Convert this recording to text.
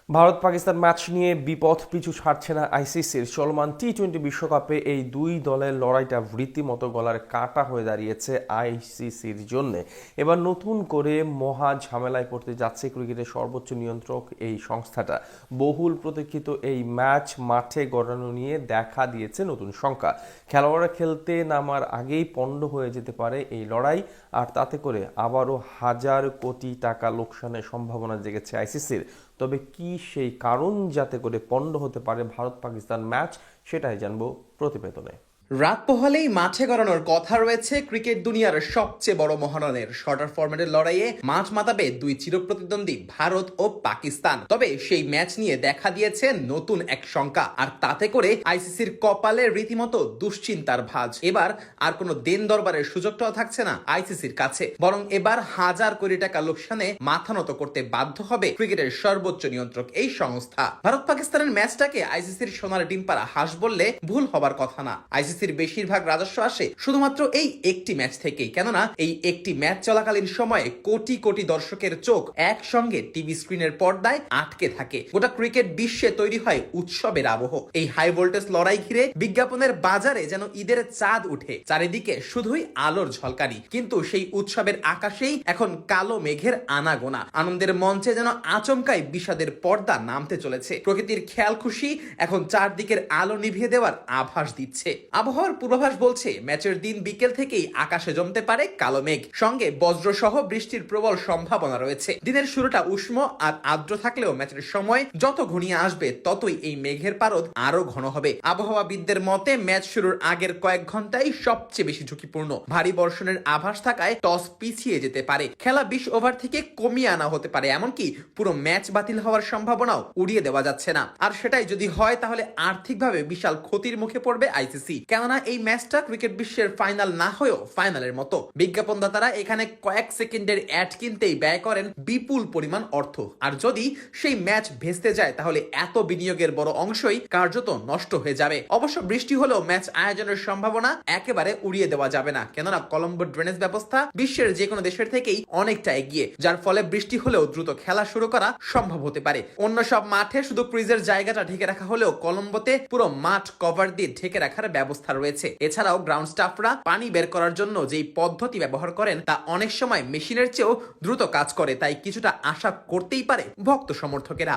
Bharat Pakistan match নিয়ে বিপদ পিছু ছাড়ছে না আইসিসির। চলমান টি-20 বিশ্বকাপে এই দুই দলের লড়াইটা রীতিমতো গলার কাঁটা হয়ে দাঁড়িয়েছে আইসিসির জন্য। এবার নতুন করে মহা ঝামেলায় পড়তে যাচ্ছে ক্রিকেটের সর্বোচ্চ নিয়ন্ত্রক এই সংস্থাটা। বহুল প্রতীক্ষিত এই ম্যাচ মাঠে গড়ানো নিয়ে দেখা দিয়েছে নতুন শঙ্কা। খেলোয়াড়রা খেলতে নামার আগেই পণ্ড হয়ে যেতে পারে এই লড়াই, আর তাতে করে আবারও হাজার কোটি টাকা লোকসানের সম্ভাবনা জেগেছে আইসিসির। তবে কি সেই কারণ যাতে করে পণ্ড হতে পারে ভারত পাকিস্তান ম্যাচ, সেটাই জানবো প্রতিবেদনে। রাত পোহালেই মাঠে গড়ানোর কথা রয়েছে ক্রিকেট দুনিয়ার সবচেয়ে বড় মহারণের শর্টার ফরম্যাটের লড়াইয়ে মাঠ মাতাবে দুই চিরপ্রতিদ্বন্দ্বী ভারত ও পাকিস্তান। তবে সেই ম্যাচ নিয়ে দেখা দিয়েছে নতুন এক শঙ্কা, আর তাতে করে আইসিসির কপালে রীতিমতো দুশ্চিন্তার ভাঁজ। এবার আর কোনো দেন দরবারের সুযোগটাও থাকছে না আইসিসির কাছে, বরং এবার হাজার কোটি টাকা লোকসানে মাথা নত করতে বাধ্য হবে ক্রিকেটের সর্বোচ্চ নিয়ন্ত্রক এই সংস্থা। ভারত পাকিস্তানের ম্যাচটাকে আইসিসির সোনার ডিম পাড়া হাঁস বললে ভুল হবার কথা না। আইসিসির বেশিরভাগ রাজস্ব আসে শুধুমাত্র এই একটি ম্যাচ থেকেই, কেননা এই একটি ম্যাচ চলাকালীন সময়ে কোটি কোটি দর্শকের চোখ একসঙ্গে টিভি স্ক্রিনের পর্দায় আটকে থাকে। গোটা ক্রিকেট বিশ্বে তৈরি হয় উৎসবের আবহ। এই হাই ভোল্টেজ লড়াই ঘিরে বিজ্ঞাপনের বাজারে যেন ঈদের চাঁদ উঠে, চারিদিকে শুধুই আলোর ঝলকানি। কিন্তু সেই উৎসবের আকাশেই এখন কালো মেঘের আনাগোনা। আনন্দের মঞ্চে যেন আচমকাই বিষাদের পর্দা নামতে চলেছে। প্রকৃতির খেয়াল খুশি এখন চারদিকের আলো নিভিয়ে দেওয়ার আভাস দিচ্ছে। আবহাওয়ার পূর্বাভাস বলছে ম্যাচের দিন বিকেল থেকেই আকাশে জমতে পারে কালো মেঘ, সঙ্গে বজ্রসহ বৃষ্টির প্রবল সম্ভাবনা রয়েছে। দিনের শুরুটা উষ্ণ আর আর্দ্র থাকলেও ম্যাচের সময় যত ঘনিয়ে আসবে ততই এই মেঘের পারদ আরো ঘন হবে। আবহাওয়াবিদদের মতে ম্যাচ শুরুর আগের কয়েক ঘন্টাই সবচেয়ে বেশি ঝুঁকিপূর্ণ। ভারী বর্ষণের আভাস থাকায় টস পিছিয়ে যেতে পারে, খেলা 20 ওভার থেকে কমিয়ে আনা হতে পারে, এমনকি পুরো ম্যাচ বাতিল হওয়ার সম্ভাবনাও উড়িয়ে দেওয়া যাচ্ছে না। আর সেটাই যদি হয় তাহলে আর্থিকভাবে বিশাল ক্ষতির মুখে পড়বে আইসিসি, কেননা এই ম্যাচটা ক্রিকেট বিশ্বের ফাইনাল না হয়েও ফাইনালের মতো। বিজ্ঞাপনদাতারা এখানে কয়েক সেকেন্ডের অ্যাড কিনতেই ব্যয় করেন বিপুল পরিমাণ অর্থ, আর যদি সেই ম্যাচ ভেস্তে যায় তাহলে এত বিনিয়োগের বড় অংশই কার্যত নষ্ট হয়ে যাবে। অবশ্য বৃষ্টি হলেও ম্যাচ আয়োজনের সম্ভাবনা একেবারে উড়িয়ে দেওয়া যাবে না, কেননা কলম্বো ড্রেনেজ ব্যবস্থা বিশ্বের যে কোনো দেশের থেকেই অনেকটা এগিয়ে, যার ফলে বৃষ্টি হলেও দ্রুত খেলা শুরু করা সম্ভব হতে পারে। অন্য সব মাঠে শুধু ক্রিজের জায়গাটা ঢেকে রাখা হলেও কলম্বোতে পুরো মাঠ কভার দিয়ে ঢেকে রাখার ব্যবস্থা রয়েছে। এছাড়াও গ্রাউন্ড স্টাফরা পানি বের করার জন্য যেই পদ্ধতি ব্যবহার করেন তা অনেক সময় মেশিনের চেয়েও দ্রুত কাজ করে, তাই কিছুটা আশা করতেই পারে ভক্ত সমর্থকেরা।